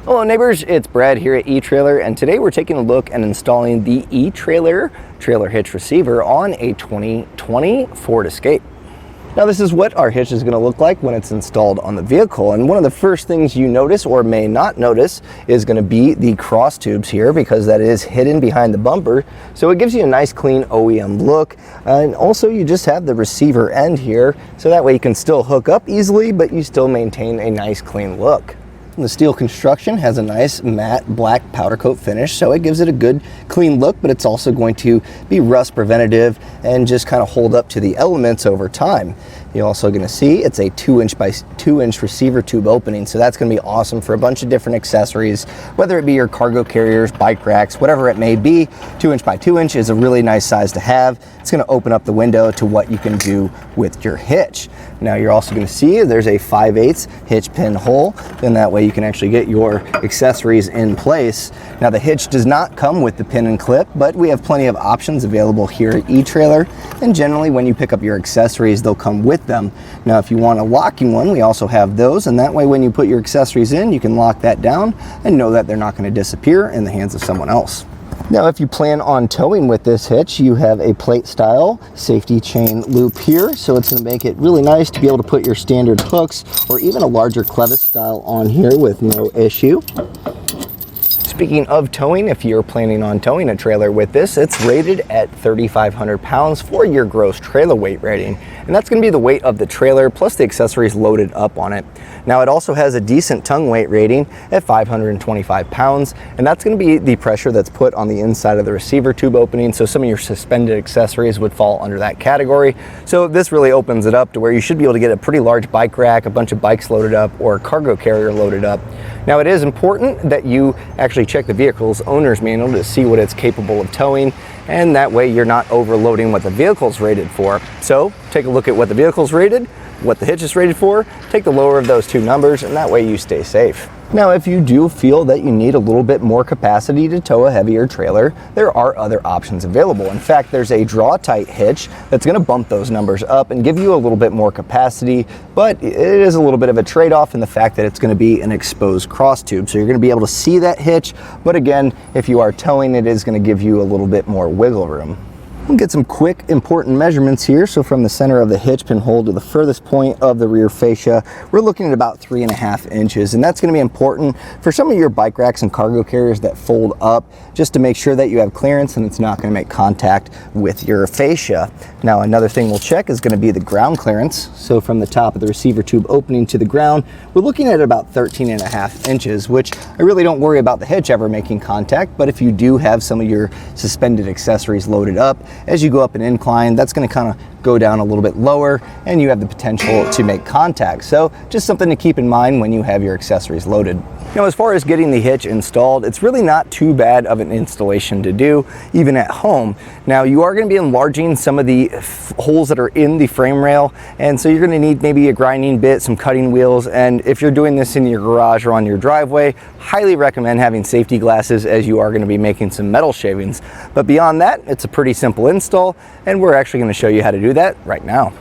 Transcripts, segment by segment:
Hello neighbors, it's Brad here at eTrailer, and today we're taking a look at installing the eTrailer trailer hitch receiver on a 2020 Ford Escape. Now this is what our hitch is going to look like when it's installed on the vehicle, and one of the first things you notice or may not notice is going to be the cross tubes here, because that is hidden behind the bumper, so it gives you a nice clean OEM look. And also you just have the receiver end here, so that way you can still hook up easily but you still maintain a nice clean look. The steel construction has a nice matte black powder coat finish, so it gives it a good clean look, but it's also going to be rust preventative and just kind of hold up to the elements over time. You're also going to see it's a 2" by 2" receiver tube opening, so that's going to be awesome for a bunch of different accessories, whether it be your cargo carriers, bike racks, whatever it may be. 2" by 2" is a really nice size to have. It's going to open up the window to what you can do with your hitch. Now you're also going to see there's a 5/8 hitch pin hole, and that way you can actually get your accessories in place. Now the hitch does not come with the pin and clip, but we have plenty of options available here at eTrailer, and generally when you pick up your accessories they'll come with them. Now if you want a locking one, we also have those, and that way when you put your accessories in you can lock that down and know that they're not going to disappear in the hands of someone else. Now if you plan on towing with this hitch, you have a plate style safety chain loop here, so it's going to make it really nice to be able to put your standard hooks or even a larger clevis style on here with no issue. Speaking of towing, if you're planning on towing a trailer with this, it's rated at 3,500 pounds for your gross trailer weight rating. And that's going to be the weight of the trailer plus the accessories loaded up on it. Now it also has a decent tongue weight rating at 525 pounds, and that's going to be the pressure that's put on the inside of the receiver tube opening, so some of your suspended accessories would fall under that category. So this really opens it up to where you should be able to get a pretty large bike rack, a bunch of bikes loaded up, or a cargo carrier loaded up. Now it is important that you actually check the vehicle's owner's manual to see what it's capable of towing, and that way you're not overloading what the vehicle's rated for. So take a look at what the vehicle's rated, what the hitch is rated for, take the lower of those two numbers, and that way you stay safe. Now if you do feel that you need a little bit more capacity to tow a heavier trailer, there are other options available. In fact, there's a draw tight hitch that's going to bump those numbers up and give you a little bit more capacity, but it is a little bit of a trade-off in the fact that it's going to be an exposed cross tube, so you're going to be able to see that hitch, but again, if you are towing, it is going to give you a little bit more wiggle room. We'll get some quick important measurements here. So from the center of the hitch pin hole to the furthest point of the rear fascia, we're looking at about 3.5 inches, and that's going to be important for some of your bike racks and cargo carriers that fold up, just to make sure that you have clearance and it's not going to make contact with your fascia. Now another thing we'll check is going to be the ground clearance. So from the top of the receiver tube opening to the ground, we're looking at about 13.5 inches, which I really don't worry about the hitch ever making contact, but if you do have some of your suspended accessories loaded up, as you go up an incline, that's going to kind of go down a little bit lower and you have the potential to make contact. So just something to keep in mind when you have your accessories loaded. Now as far as getting the hitch installed, it's really not too bad of an installation to do, even at home. Now you are going to be enlarging some of the holes that are in the frame rail, and so you're going to need maybe a grinding bit, some cutting wheels, and if you're doing this in your garage or on your driveway, highly recommend having safety glasses, as you are going to be making some metal shavings. But beyond that, it's a pretty simple install, and we're actually going to show you how to do that right now.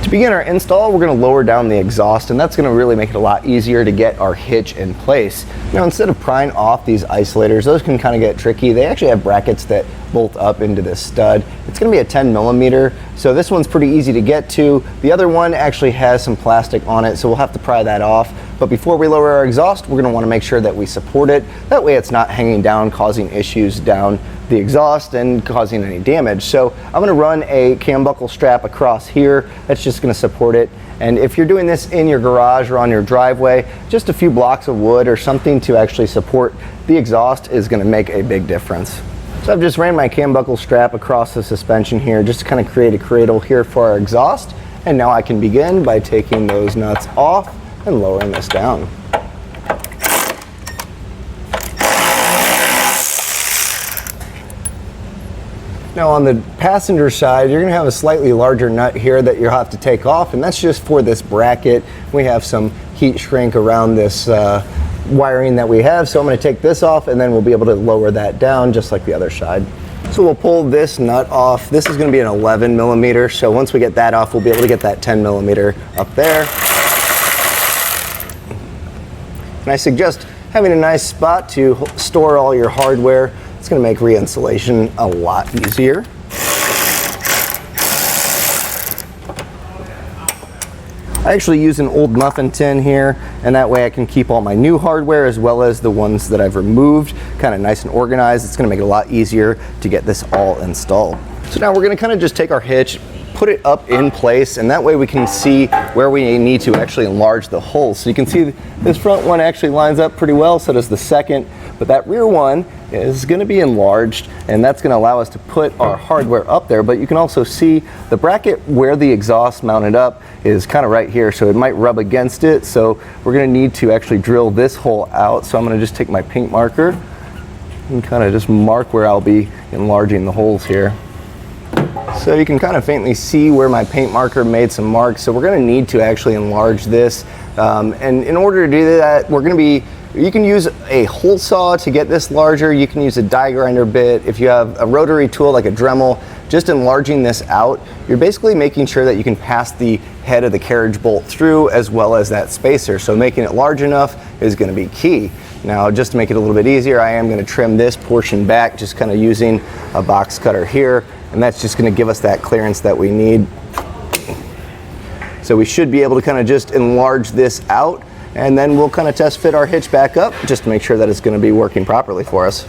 To begin our install, we're going to lower down the exhaust, and that's going to really make it a lot easier to get our hitch in place. Now instead of prying off these isolators, those can kind of get tricky. They actually have brackets that bolt up into this stud. It's going to be a 10mm, so this one's pretty easy to get to. The other one actually has some plastic on it, so we'll have to pry that off. But before we lower our exhaust, we're going to want to make sure that we support it. That way it's not hanging down, causing issues down the exhaust and causing any damage. So I'm going to run a cam buckle strap across here that's just going to support it. And if you're doing this in your garage or on your driveway, just a few blocks of wood or something to actually support the exhaust is going to make a big difference. So I've just ran my cam buckle strap across the suspension here just to kind of create a cradle here for our exhaust. And now I can begin by taking those nuts off and lowering this down. Now on the passenger side, you're going to have a slightly larger nut here that you'll have to take off, and that's just for this bracket. We have some heat shrink around this wiring that we have, so I'm going to take this off and then we'll be able to lower that down just like the other side. So we'll pull this nut off. This is going to be an 11mm, so once we get that off, we'll be able to get that 10mm up there. And I suggest having a nice spot to store all your hardware, it's going to make reinstallation a lot easier. I actually use an old muffin tin here, and that way I can keep all my new hardware as well as the ones that I've removed kind of nice and organized. It's going to make it a lot easier to get this all installed. So now we're going to kind of just take our hitch, put it up in place, and that way we can see where we need to actually enlarge the hole. So you can see this front one actually lines up pretty well, so does the second, but that rear one is going to be enlarged, and that's going to allow us to put our hardware up there. But you can also see the bracket where the exhaust mounted up is kind of right here, so it might rub against it. So we're going to need to actually drill this hole out. So I'm going to just take my pink marker and kind of just mark where I'll be enlarging the holes here. So you can kind of faintly see where my paint marker made some marks. So we're going to need to actually enlarge this, and in order to do that, you can use a hole saw to get this larger. You can use a die grinder bit. If you have a rotary tool like a Dremel, just enlarging this out, you're basically making sure that you can pass the head of the carriage bolt through as well as that spacer. So making it large enough is going to be key. Now, just to make it a little bit easier, I am going to trim this portion back, just kind of using a box cutter here, and that's just going to give us that clearance that we need. So we should be able to kind of just enlarge this out, and then we'll kind of test fit our hitch back up just to make sure that it's going to be working properly for us.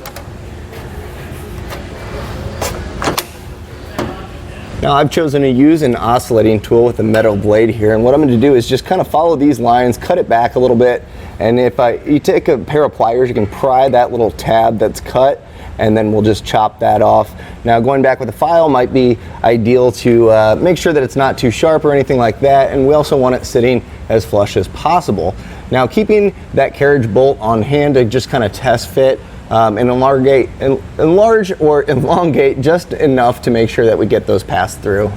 Now I've chosen to use an oscillating tool with a metal blade here, and what I'm going to do is just kind of follow these lines, cut it back a little bit, and if you take a pair of pliers, you can pry that little tab that's cut, and then we'll just chop that off. Now going back with a file might be ideal to make sure that it's not too sharp or anything like that, and we also want it sitting as flush as possible. Now keeping that carriage bolt on hand to just kind of test fit and enlarge or elongate just enough to make sure that we get those passed through.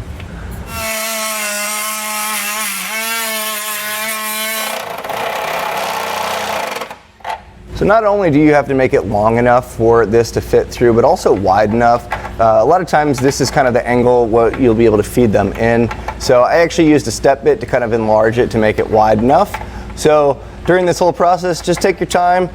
So not only do you have to make it long enough for this to fit through, but also wide enough. A lot of times this is kind of the angle what you'll be able to feed them in. So I actually used a step bit to kind of enlarge it to make it wide enough. So during this whole process, just take your time.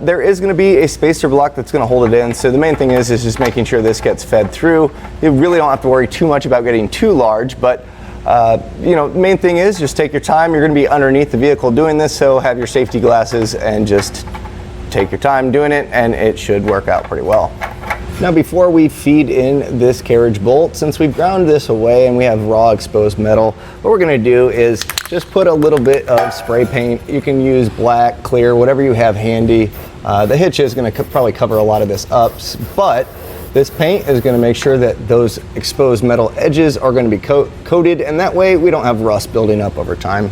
There is going to be a spacer block that's going to hold it in. So the main thing is just making sure this gets fed through. You really don't have to worry too much about getting too large, but main thing is just take your time. You're going to be underneath the vehicle doing this, so have your safety glasses and just take your time doing it, and it should work out pretty well. Now before we feed in this carriage bolt, since we've ground this away and we have raw exposed metal, what we're going to do is just put a little bit of spray paint. You can use black, clear, whatever you have handy. The hitch is going to probably cover a lot of this up, but this paint is going to make sure that those exposed metal edges are going to be coated, and that way we don't have rust building up over time.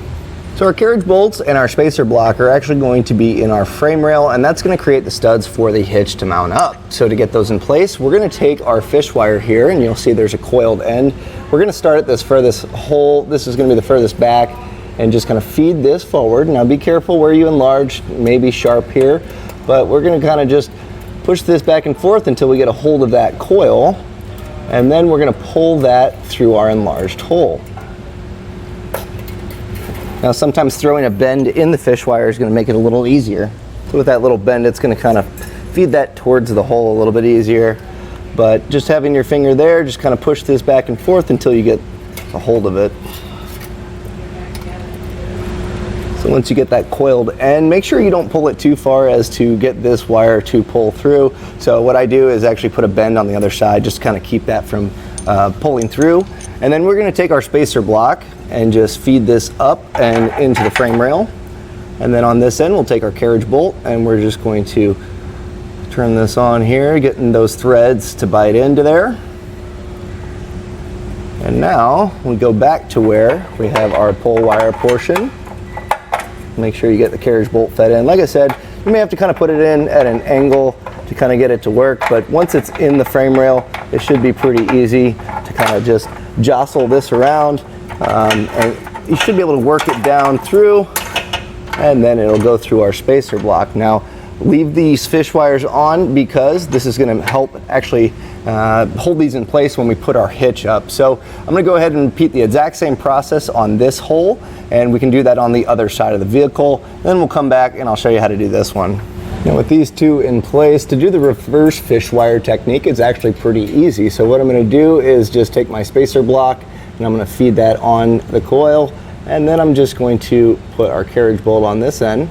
So our carriage bolts and our spacer block are actually going to be in our frame rail, and that's going to create the studs for the hitch to mount up. So to get those in place, we're going to take our fish wire here, and you'll see there's a coiled end. We're going to start at this furthest hole. This is going to be the furthest back, and just kind of feed this forward. Now be careful where you enlarge, maybe sharp here, but we're going to kind of just push this back and forth until we get a hold of that coil, and then we're going to pull that through our enlarged hole. Now sometimes throwing a bend in the fish wire is going to make it a little easier. So with that little bend, it's going to kind of feed that towards the hole a little bit easier. But just having your finger there, just kind of push this back and forth until you get a hold of it. So once you get that coiled end, make sure you don't pull it too far as to get this wire to pull through. So what I do is actually put a bend on the other side, just kind of keep that from pulling through. And then we're going to take our spacer block and just feed this up and into the frame rail. And then on this end, we'll take our carriage bolt and we're just going to turn this on here, getting those threads to bite into there. And now we go back to where we have our pull wire portion. Make sure you get the carriage bolt fed in. Like I said, you may have to kind of put it in at an angle to kind of get it to work, but once it's in the frame rail, it should be pretty easy to kind of just jostle this around, and you should be able to work it down through, and then it'll go through our spacer block. Now leave these fish wires on because this is going to help actually hold these in place when we put our hitch up. So I'm going to go ahead and repeat the exact same process on this hole, and we can do that on the other side of the vehicle. Then we'll come back and I'll show you how to do this one. Now with these two in place, to do the reverse fish wire technique, it's actually pretty easy. So what I'm going to do is just take my spacer block and I'm going to feed that on the coil, and then I'm just going to put our carriage bolt on this end.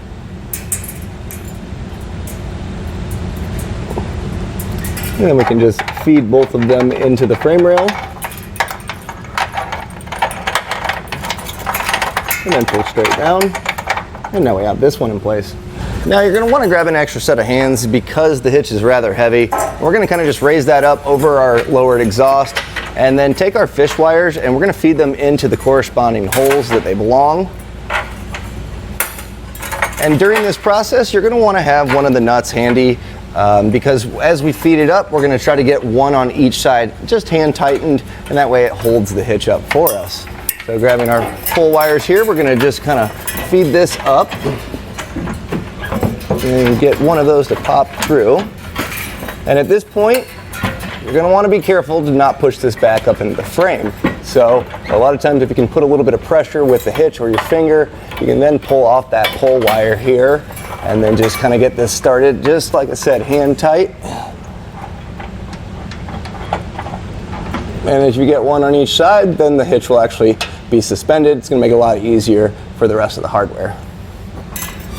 And then we can just feed both of them into the frame rail. And then pull straight down. And now we have this one in place. Now you're going to want to grab an extra set of hands because the hitch is rather heavy. We're going to kind of just raise that up over our lowered exhaust and then take our fish wires and we're going to feed them into the corresponding holes that they belong. And during this process, you're going to want to have one of the nuts handy because as we feed it up, we're going to try to get one on each side, just hand tightened, and that way it holds the hitch up for us. So grabbing our pull wires here, we're going to just kind of feed this up and get one of those to pop through. And at this point, you're going to want to be careful to not push this back up into the frame. So a lot of times if you can put a little bit of pressure with the hitch or your finger, you can then pull off that pull wire here and then just kind of get this started, just like I said, hand tight. And as you get one on each side, then the hitch will actually be suspended. It's going to make it a lot easier for the rest of the hardware.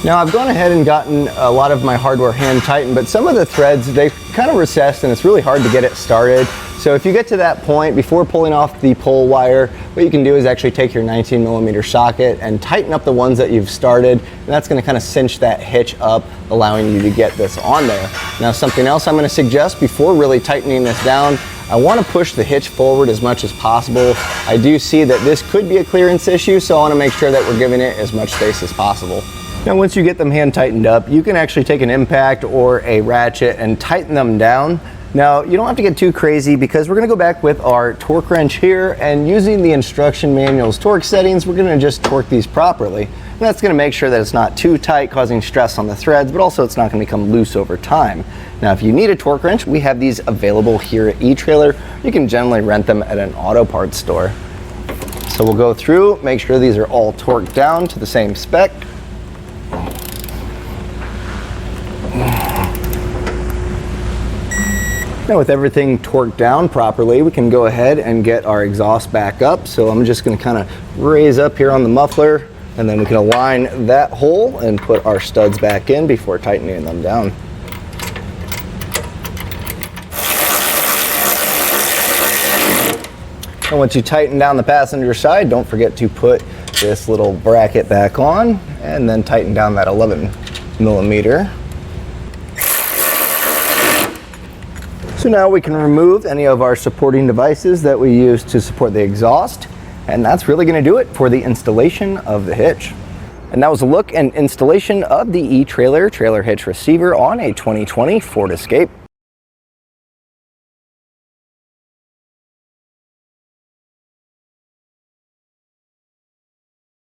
Now I've gone ahead and gotten a lot of my hardware hand tightened, but some of the threads, they kind of recessed and it's really hard to get it started. So if you get to that point, before pulling off the pull wire, what you can do is actually take your 19mm socket and tighten up the ones that you've started, and that's going to kind of cinch that hitch up, allowing you to get this on there. Now something else I'm going to suggest before really tightening this down, I want to push the hitch forward as much as possible. I do see that this could be a clearance issue, so I want to make sure that we're giving it as much space as possible. Now once you get them hand tightened up, you can actually take an impact or a ratchet and tighten them down. Now you don't have to get too crazy because we're going to go back with our torque wrench here, and using the instruction manual's torque settings, we're going to just torque these properly. And that's going to make sure that it's not too tight, causing stress on the threads, but also it's not going to become loose over time. Now if you need a torque wrench, we have these available here at eTrailer. You can generally rent them at an auto parts store. So we'll go through, make sure these are all torqued down to the same spec. Now with everything torqued down properly, we can go ahead and get our exhaust back up. So I'm just going to kind of raise up here on the muffler, and then we can align that hole and put our studs back in before tightening them down. And once you tighten down the passenger side, don't forget to put this little bracket back on and then tighten down that 11mm. So now we can remove any of our supporting devices that we use to support the exhaust, and that's really going to do it for the installation of the hitch. And that was a look and installation of the eTrailer trailer hitch receiver on a 2020 Ford Escape.